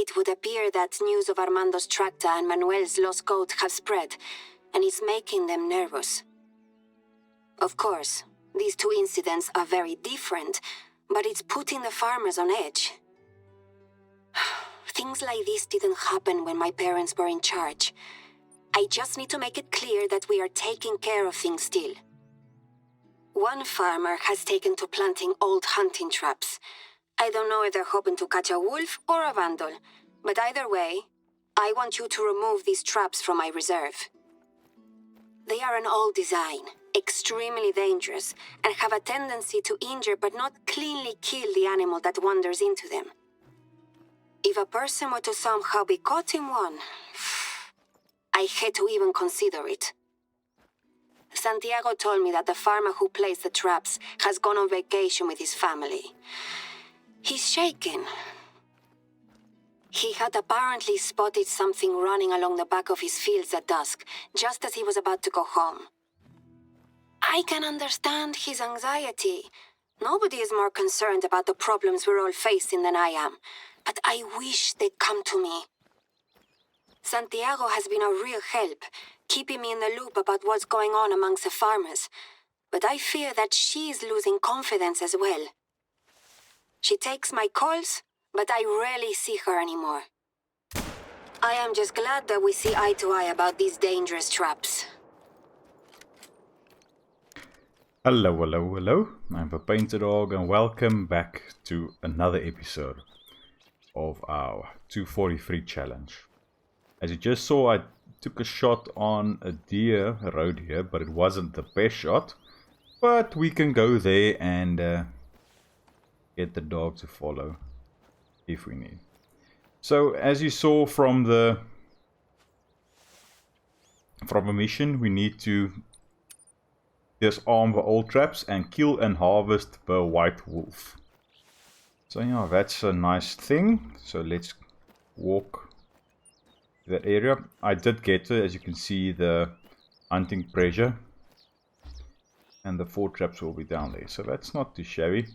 It would appear that news of Armando's tractor and Manuel's lost goat have spread, and it's making them nervous. Of course, these two incidents are very different, but it's putting the farmers on edge. Things like this didn't happen when my parents were in charge. I just need to make it clear that we are taking care of things still. One farmer has taken to planting old hunting traps. I don't know if they're hoping to catch a wolf or a vandal, but either way, I want you to remove these traps from my reserve. They are an old design, extremely dangerous, and have a tendency to injure but not cleanly kill the animal that wanders into them. If a person were to somehow be caught in one, I hate to even consider it. Santiago told me that the farmer who placed the traps has gone on vacation with his family. He's shaken. He had apparently spotted something running along the back of his fields at dusk, just as he was about to go home. I can understand his anxiety. Nobody is more concerned about the problems we're all facing than I am, but I wish they'd come to me. Santiago has been a real help, keeping me in the loop about what's going on amongst the farmers, but I fear that she is losing confidence as well. She takes my calls, but I rarely see her anymore. I am just glad that we see eye to eye about these dangerous traps. Hello, hello, hello. I'm thePaintedDog and welcome back to another episode of our 243 challenge. As you just saw, I took a shot on a deer, a roe deer, but it wasn't the best shot. But we can go there and get the dog to follow if we need. So as you saw from a mission, we need to disarm the old traps and kill and harvest the white wolf. So yeah, that's a nice thing. So let's walk that area. I did get as you can see, the hunting pressure, and the 4 traps will be down there, so that's not too shabby.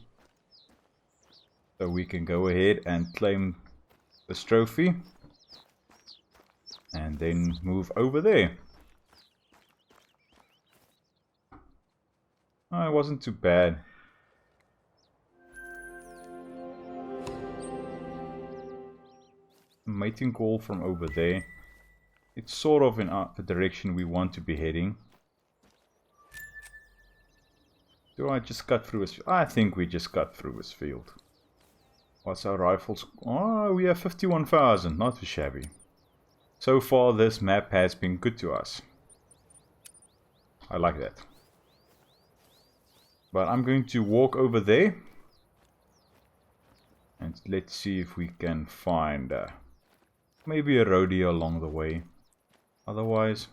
So we can go ahead and claim this trophy and then move over there. Oh, it wasn't too bad. Mating call from over there. It's sort of in the direction we want to be heading. Do I just cut through his? I think we just cut through his field. What's our rifles? Oh, we have 51,000. Not too shabby. So far this map has been good to us. I like that. But I'm going to walk over there. And let's see if we can find maybe a rodeo along the way. Otherwise,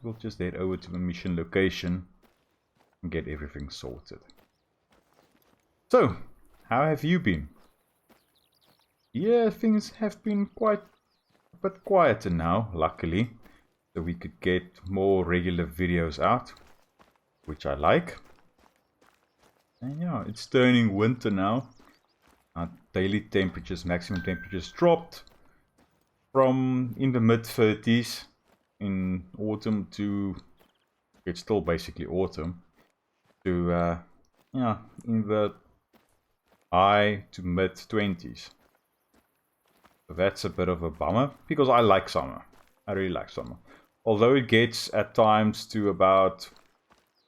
we'll just head over to the mission location and get everything sorted. So, how have you been? Yeah, things have been quite a bit quieter now, luckily. So we could get more regular videos out, which I like. And yeah, it's turning winter now. Our daily temperatures, maximum temperatures dropped from in the mid-30s in autumn to, it's still basically autumn, to yeah, in the high to mid-20s. So that's a bit of a bummer because I like summer. I really like summer. Although it gets at times to about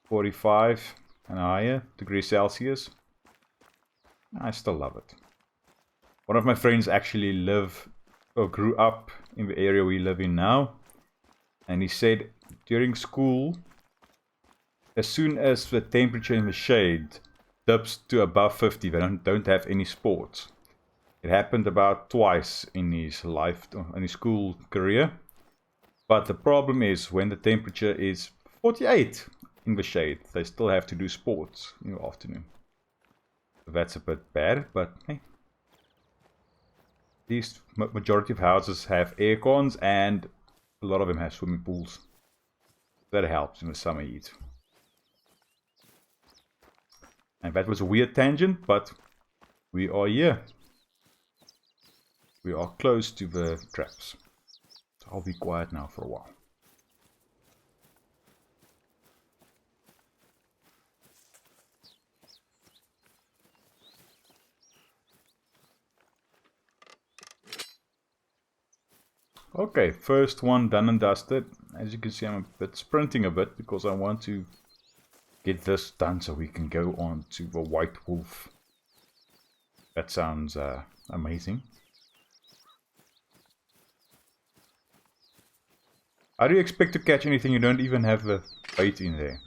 45 and higher degrees Celsius, I still love it. One of my friends actually grew up in the area we live in now, and he said during school, as soon as the temperature in the shade dips to above 50, they don't have any sports. It happened about twice in his life, in his school career. But the problem is when the temperature is 48 in the shade, they still have to do sports in the afternoon. So that's a bit bad, but hey. These majority of houses have air cons and a lot of them have swimming pools. That helps in the summer heat. And that was a weird tangent, but we are here. We are close to the traps. So I'll be quiet now for a while. Okay, first one done and dusted. As you can see, I'm a bit sprinting a bit because I want to get this done so we can go on to the white wolf. That sounds amazing. How do you expect to catch anything you don't even have the bait in there?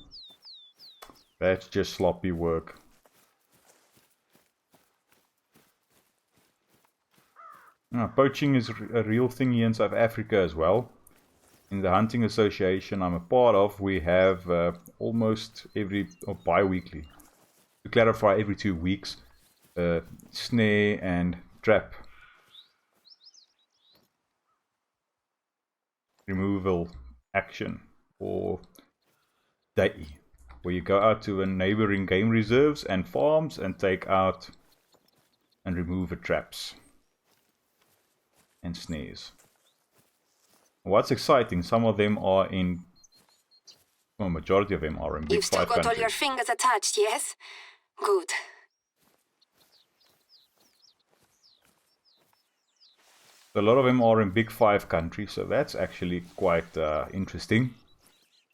That's just sloppy work. Poaching is a real thing here in South Africa as well. In the hunting association I'm a part of, we have almost every, or bi-weekly, to clarify every 2 weeks, snare and trap removal action, or day, where you go out to the neighboring game reserves and farms and take out and remove the traps and snares. What's exciting, some of them are in, well, majority of them are in big You've still 5 got countries. all your fingers attached, yes? Good. A lot of them are in big 5 countries, so that's actually quite interesting.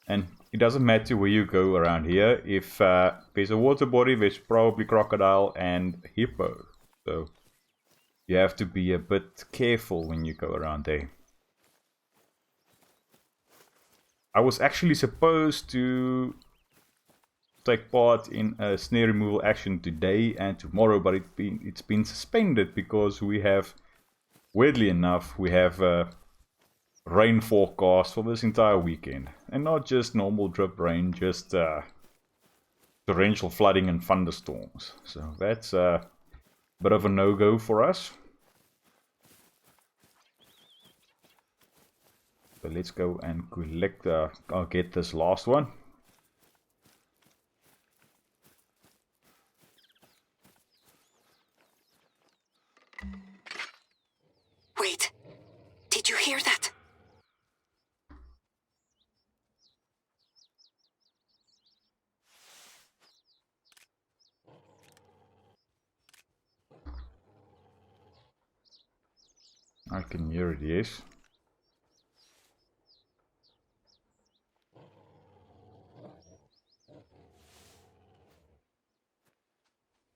And it doesn't matter where you go around here. If there's a water body, there's probably crocodile and hippo. So you have to be a bit careful when you go around there. I was actually supposed to take part in a snare removal action today and tomorrow, but it's been suspended because we have, weirdly enough, we have a rain forecast for this entire weekend. And not just normal drip rain, just torrential flooding and thunderstorms. So that's a bit of a no-go for us. So let's go and collect, I'll get this last one. Wait, did you hear that? I can hear it, yes.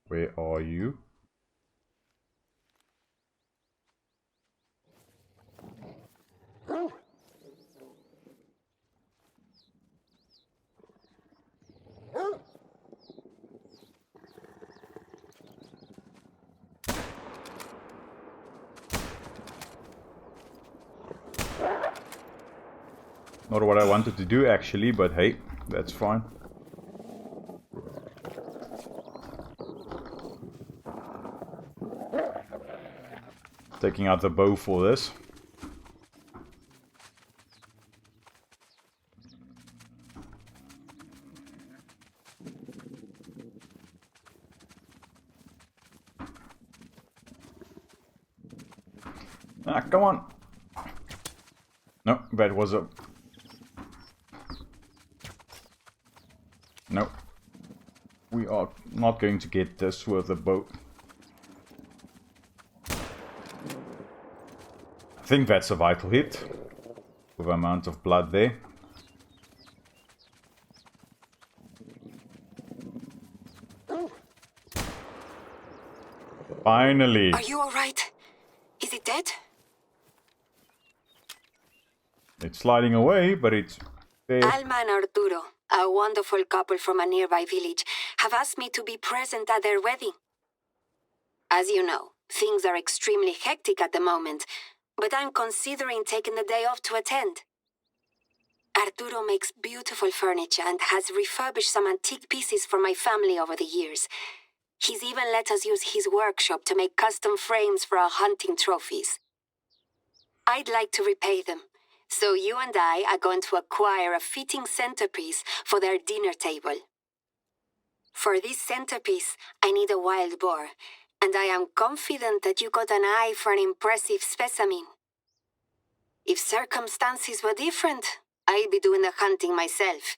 Where are you? Not what I wanted to do actually, but hey, that's fine. Taking out the bow for this. Ah, come on! No, that was a... No. We are not going to get this with a bow. I think that's a vital hit. With the amount of blood there. Finally! Are you alright? Is it dead? It's sliding away, but it's there. Alma and Arturo, a wonderful couple from a nearby village, have asked me to be present at their wedding. As you know, things are extremely hectic at the moment, but I'm considering taking the day off to attend. Arturo makes beautiful furniture and has refurbished some antique pieces for my family over the years. He's even let us use his workshop to make custom frames for our hunting trophies. I'd like to repay them, so you and I are going to acquire a fitting centerpiece for their dinner table. For this centerpiece, I need a wild boar, and I am confident that you got an eye for an impressive specimen. If circumstances were different, I'd be doing the hunting myself.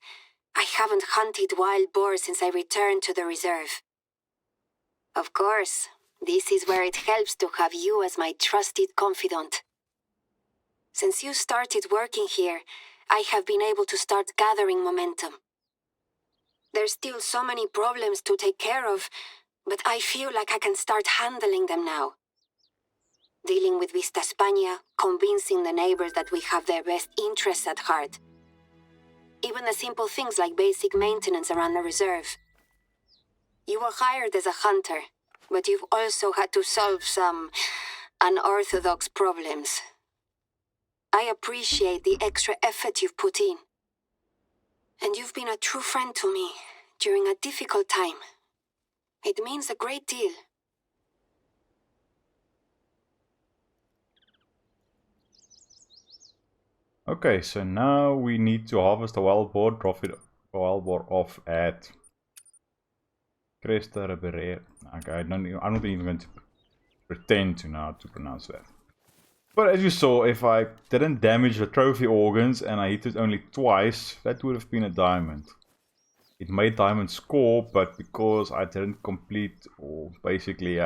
I haven't hunted wild boar since I returned to the reserve. Of course, this is where it helps to have you as my trusted confidant. Since you started working here, I have been able to start gathering momentum. There's still so many problems to take care of, but I feel like I can start handling them now. Dealing with Vista España, convincing the neighbors that we have their best interests at heart. Even the simple things like basic maintenance around the reserve. You were hired as a hunter, but you've also had to solve some unorthodox problems. I appreciate the extra effort you've put in. And you've been a true friend to me during a difficult time. It means a great deal. Okay, so now we need to harvest the wild boar, drop it wild boar off at Cresta Reberere. Okay, I'm not even going to pretend to know how to pronounce that. But as you saw, if I didn't damage the trophy organs and I hit it only twice, that would have been a diamond. It made diamond score, but because I didn't complete or basically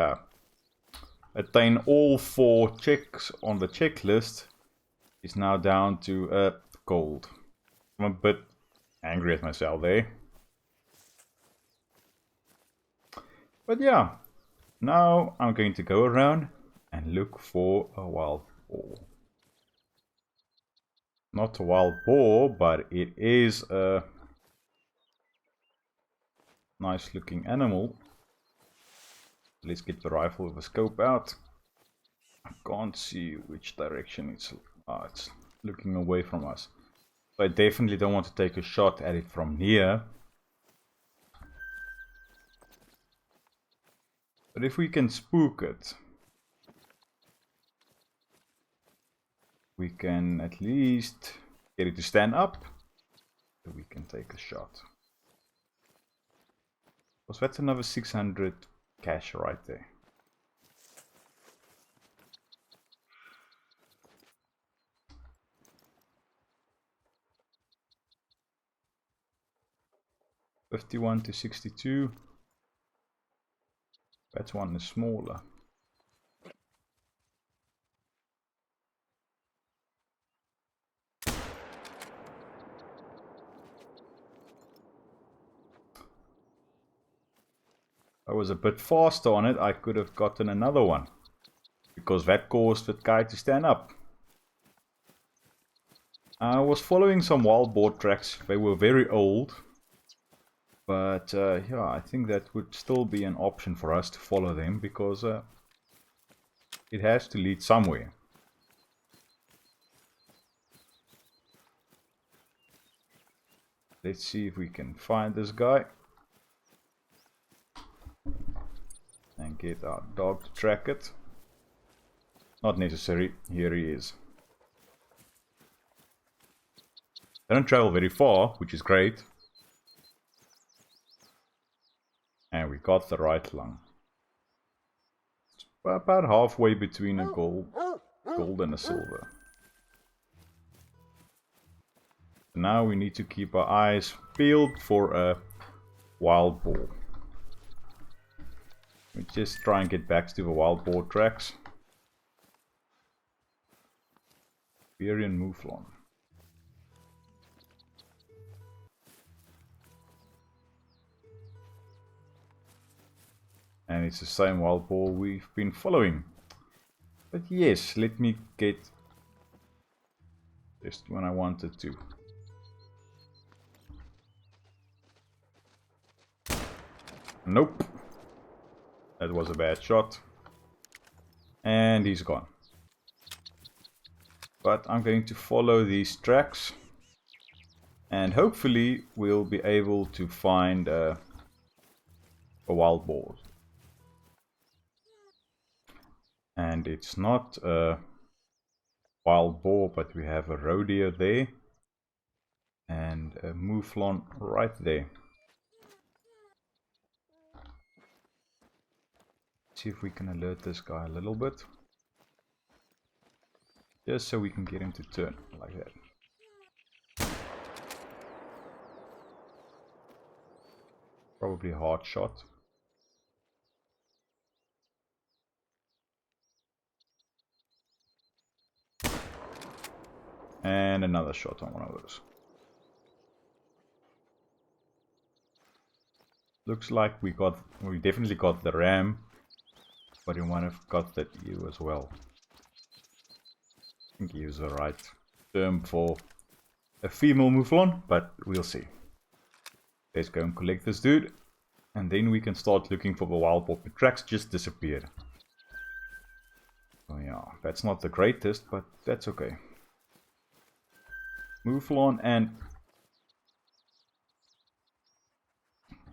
attain all 4 checks on the checklist, it's now down to gold. I'm a bit angry at myself there. But yeah, now I'm going to go around and look for a wild boar. Not a wild boar, but it is a nice looking animal. Let's get the rifle with the scope out. I can't see which direction it's looking away from us. So I definitely don't want to take a shot at it from here. But if we can spook it, we can at least get it to stand up, so we can take a shot. So that's another 600 cash right there. $51 to $62. That one is smaller. I was a bit faster on it, I could have gotten another one. Because that caused that guy to stand up. I was following some wild boar tracks. They were very old. But yeah, I think that would still be an option for us to follow them. Because it has to lead somewhere. Let's see if we can find this guy. And get our dog to track it. Not necessary. Here he is. I don't travel very far, which is great. And we got the right lung. It's about halfway between a gold and a silver. Now we need to keep our eyes peeled for a wild boar. We just try and get back to the wild boar tracks. Iberian mouflon. And it's the same wild boar we've been following. But yes, let me get just when I wanted to. Nope. That was a bad shot. And he's gone. But I'm going to follow these tracks. And hopefully we'll be able to find a wild boar. And it's not a wild boar, but we have a rodeo there. And a mouflon right there. see if we can alert this guy a little bit. Just so we can get him to turn like that. Probably a hard shot. And another shot on one of those. Looks like we definitely got the ram, but we might have got that ewe as well. I think ewe is the right term for a female mouflon, but we'll see. Let's go and collect this dude, and then we can start looking for the wild boar. The tracks just disappeared. Oh yeah, that's not the greatest, but that's okay. Mouflon and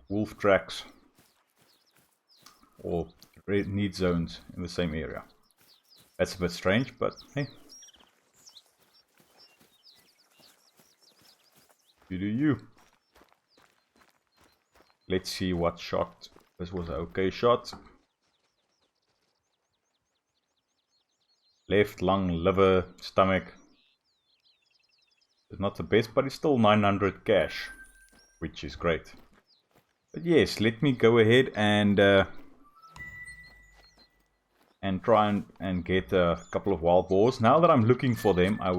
wolf tracks or red need zones in the same area. That's a bit strange, but hey. You do you. Let's see what shot. This was an okay shot. Left lung, liver, stomach. It's not the best, but it's still 900 cash, which is great. But yes, let me go ahead and try and get a couple of wild boars. Now that I'm looking for them, I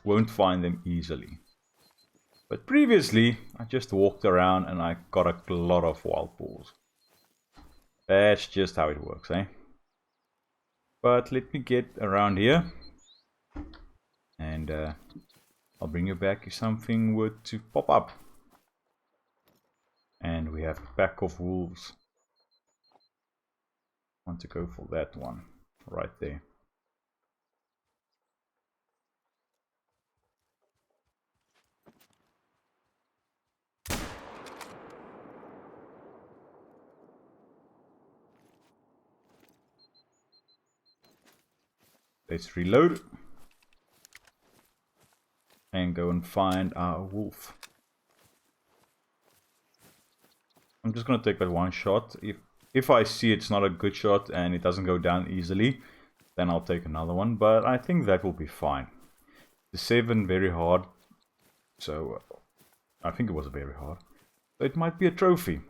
won't find them easily. But previously, I just walked around and I got a lot of wild boars. That's just how it works, eh? But let me get around here. And I'll bring you back if something were to pop up. And we have a pack of wolves. I want to go for that one. Right there. Let's reload. And go and find our wolf. I'm just going to take that one shot. If I see it's not a good shot and it doesn't go down easily, then I'll take another one. But I think that will be fine. The 7 very hard. So I think it was very hard. So it might be a trophy.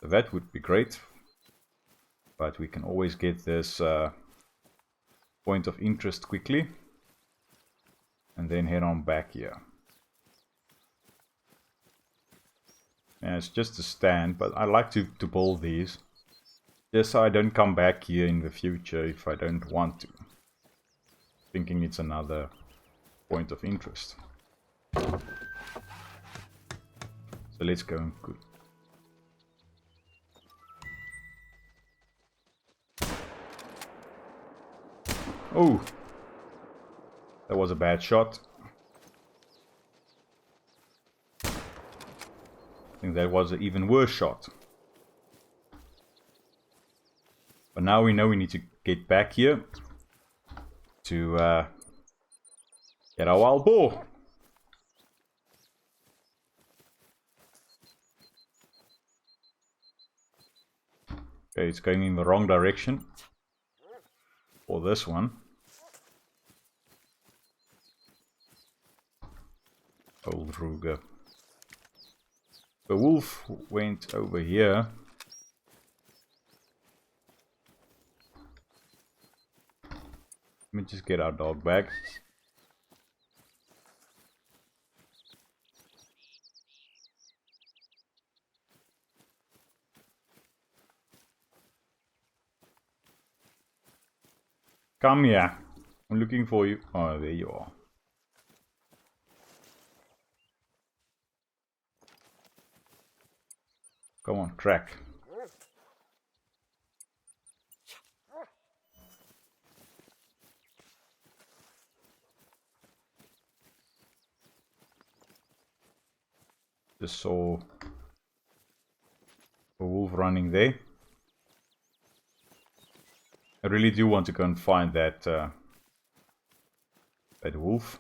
So that would be great. But we can always get this point of interest quickly. And then head on back here. Yeah, it's just a stand, but I like to build these. Just so I don't come back here in the future if I don't want to. Thinking it's another point of interest. So let's go and cook. Oh! That was a bad shot. I think that was an even worse shot. But now we know we need to get back here to get our wild boar. Okay, it's going in the wrong direction for this one. Old Ruger. The wolf went over here. Let me just get our dog back. Come here. I'm looking for you. Oh, there you are. Come on, track. Just saw a wolf running there. I really do want to go and find that that wolf.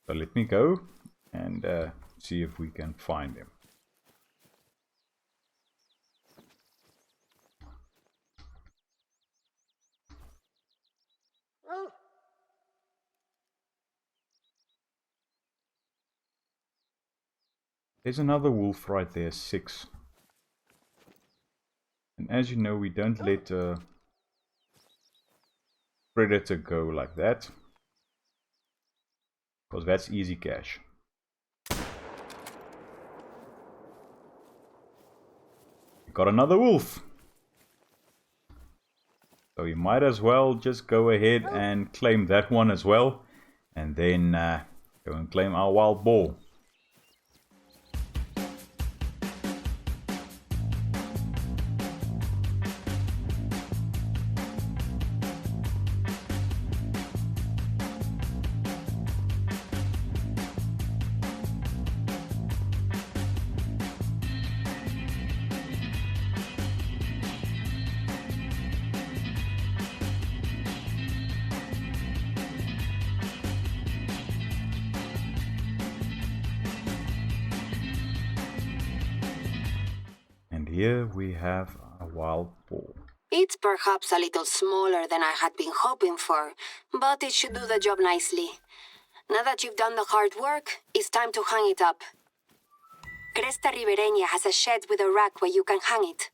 So let me go and see if we can find him. There's another wolf right there, 6. And as you know, we don't let a predator go like that, because that's easy cash. We got another wolf. So we might as well just go ahead and claim that one as well. And then go and claim our wild boar. Here we have a wild boar. It's perhaps a little smaller than I had been hoping for, but it should do the job nicely. Now that you've done the hard work, it's time to hang it up. Cresta Ribereña has a shed with a rack where you can hang it.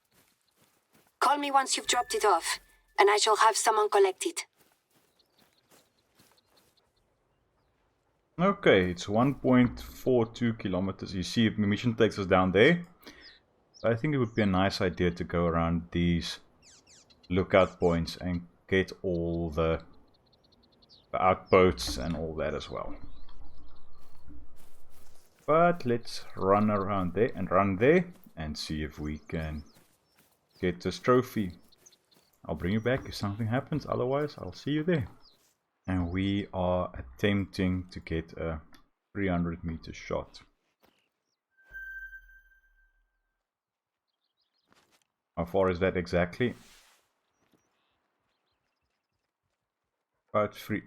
Call me once you've dropped it off, and I shall have someone collect it. Okay, it's 1.42 kilometers. You see, the mission takes us down there. I think it would be a nice idea to go around these lookout points and get all the outposts and all that as well. But let's run around there and run there and see if we can get this trophy. I'll bring you back if something happens, otherwise I'll see you there. And we are attempting to get a 300-meter shot. How far is that exactly? About 3.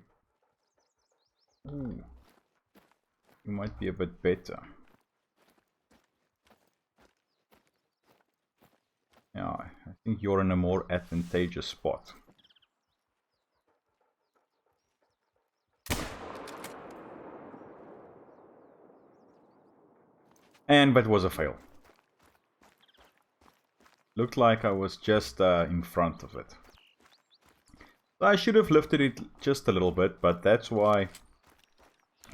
Ooh. You might be a bit better. Yeah, I think you're in a more advantageous spot. And that was a fail. Looked like I was just in front of it. I should have lifted it just a little bit, but that's why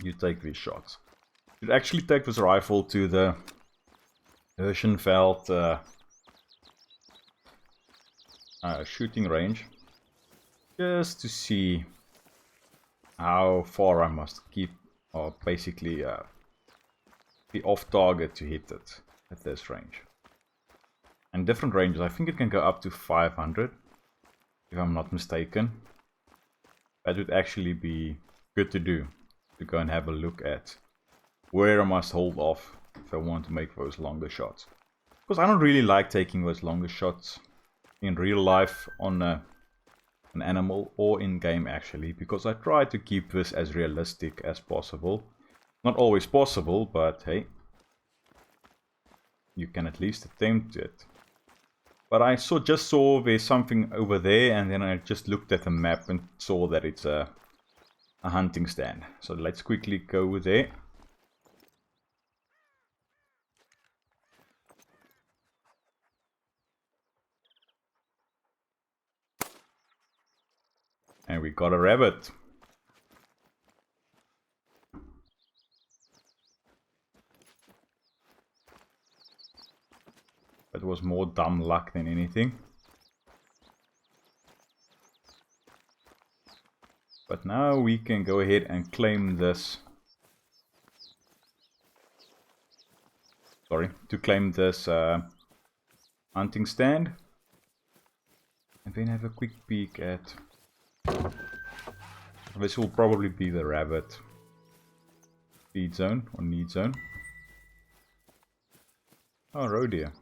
you take these shots. You actually take this rifle to the Hirschenfeld shooting range, just to see how far I must keep, or basically be off target to hit it at this range. And different ranges, I think it can go up to 500, if I'm not mistaken. That would actually be good to do, to go and have a look at where I must hold off if I want to make those longer shots. Because I don't really like taking those longer shots in real life on an animal or in game actually, because I try to keep this as realistic as possible. Not always possible, but hey, you can at least attempt it. But I just saw there's something over there, and then I just looked at the map and saw that it's a hunting stand. So let's quickly go there. And we got a rabbit. That was more dumb luck than anything. But now we can go ahead and claim this. Sorry, to claim this hunting stand. And then have a quick peek at... This will probably be the rabbit feed zone or need zone. Oh, roe deer.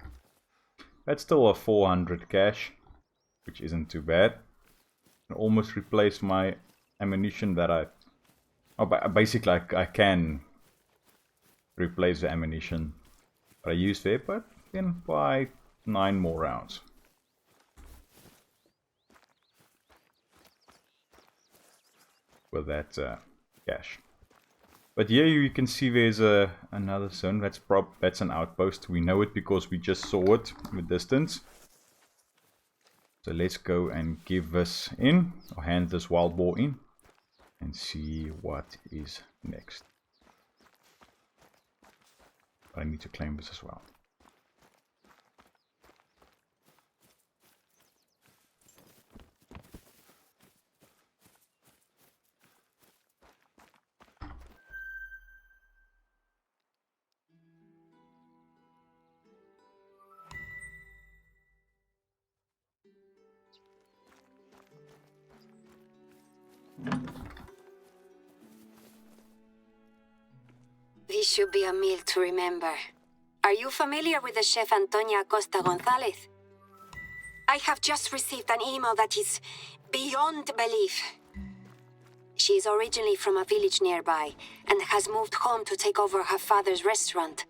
That's still a 400 cash, which isn't too bad. I almost replaced my ammunition that I Oh, basically I can replace the ammunition that I used there, but then buy 9 more rounds. With that cash. But here you can see there's another zone. That's an outpost. We know it because we just saw it in the distance. So let's go and give this in, or hand this wild boar in, and see what is next. But I need to claim this as well. This should be a meal to remember. Are you familiar with the chef Antonia Acosta Gonzalez? I have just received an email that is beyond belief. She is originally from a village nearby and has moved home to take over her father's restaurant.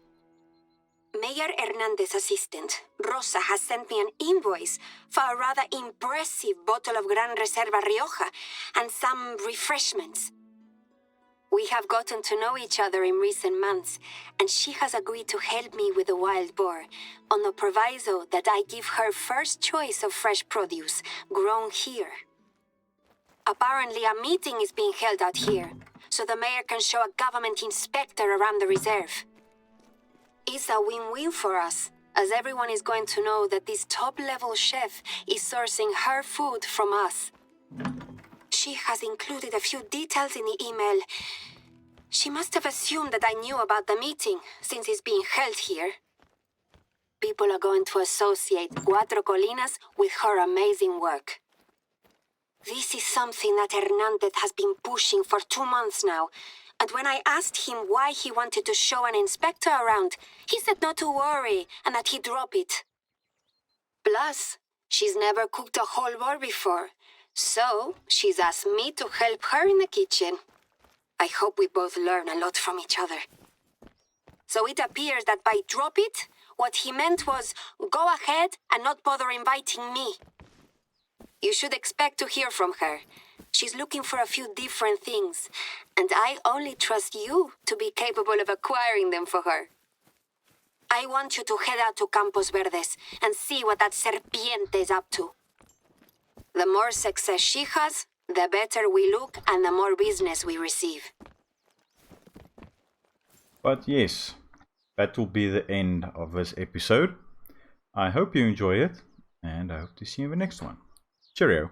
Mayor Hernandez's assistant, Rosa, has sent me an invoice for a rather impressive bottle of Gran Reserva Rioja and some refreshments. We have gotten to know each other in recent months, and she has agreed to help me with the wild boar, on the proviso that I give her first choice of fresh produce, grown here. Apparently a meeting is being held out here, so the mayor can show a government inspector around the reserve. It's a win-win for us, as everyone is going to know that this top-level chef is sourcing her food from us. She has included a few details in the email. She must have assumed that I knew about the meeting, since it's being held here. People are going to associate Cuatro Colinas with her amazing work. This is something that Hernandez has been pushing for 2 months now, and when I asked him why he wanted to show an inspector around, he said not to worry and that he'd drop it. Plus, she's never cooked a whole boar before, so she's asked me to help her in the kitchen. I hope we both learn a lot from each other. So it appears that by drop it, what he meant was go ahead and not bother inviting me. You should expect to hear from her. She's looking for a few different things, and I only trust you to be capable of acquiring them for her. I want you to head out to Campos Verdes and see what that serpiente is up to. The more success she has, the better we look and the more business we receive. But yes, that will be the end of this episode. I hope you enjoy it, and I hope to see you in the next one. Cheerio.